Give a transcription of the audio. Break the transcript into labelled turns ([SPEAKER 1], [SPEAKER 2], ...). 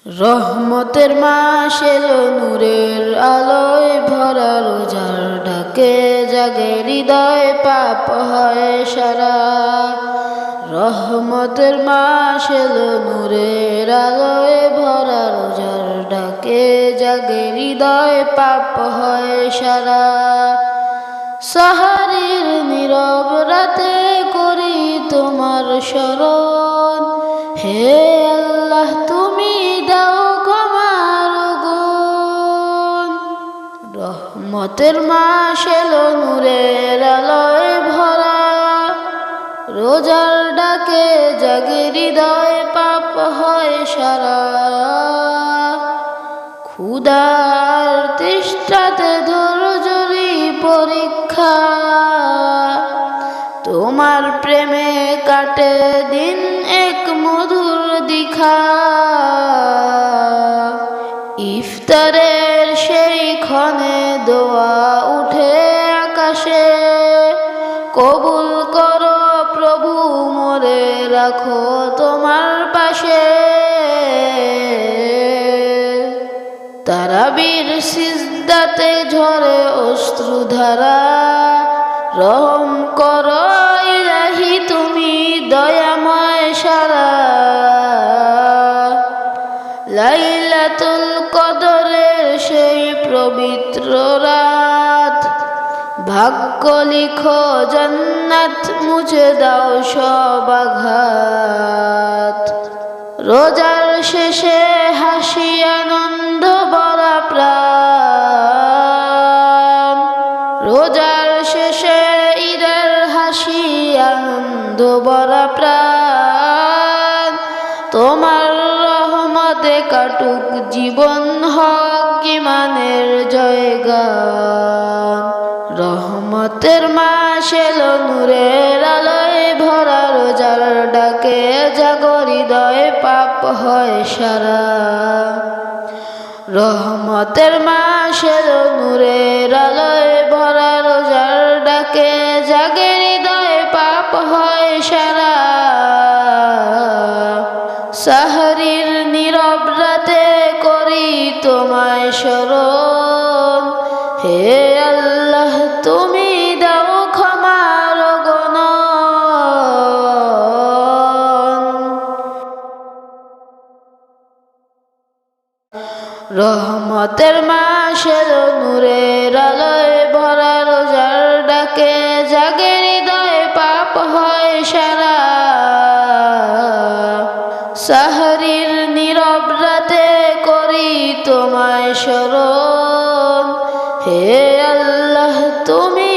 [SPEAKER 1] রহমতের মাস এলো নূরের আলোয় ভরা রোজার ডাকে জাগে হৃদয় পাপ হয় সারা। রহমতের মাস এলো নূরের আলোয় ভরা রোজার ডাকে জাগে হৃদয় পাপ হয় সারা। সাহারির নীরব রাতে করি তোমার স্মরণ, হে আল্লাহ তুমি দাও ক্ষমার গুণ। রহমতের মাস এলো নূরের আলোয় ভরা রোজার ডাকে জাগে হৃদয় পাপ হয় সারা। ক্ষুধার তেষ্টাতে ধৈর্যেরই পরীক্ষা, তোমার প্রেমে কাটে দিন এক মধুর দিখা। ইফতারের সেই ক্ষণে দোয়া উঠে আকাশে, কবুল করো প্রভু মোরে রাখো তোমার পাশে। তারাবির সিজদাতে ঝরে অশ্রুধারা, রহম করো ইলাহি তুমি দয়াময় সারা। লাইলাতুল কদরের সেই পবিত্র রাত, ভাগ্য লিখো জান্নাত মুছে দাও সব আঘাত। রোজার শেষে হাসি আনন্দ ভরা প্রাণ, রোজার শেষে ঈদের হাসি আনন্দ ভরা প্রাণ। তোমার রহমতে কাটুক জীবন হক ঈমানের জয়গান। রহমতের মাস এলো নূরের আলোয় ভরা রোজার ডাকে জাগো হৃদয় পাপ হয় সারা। রহমতের মাস এলো নূরের আলোয় ভরা রোজার ডাকে জাগে হৃদয় পাপ হয় সারা। সাহরির নীরব রাতে করি তোমায় স্মরণ, হে আল্লাহ তুমি দাও ক্ষমার গণন। রহমতের মাস এলো নূরের আলোয় ভরা রোজার ডাকে জাগে হৃদয় পাপ হয় সারা। সাহরির নীরব রাতে করি তোমায় স্মরণ, হে আল্লাহ তুমি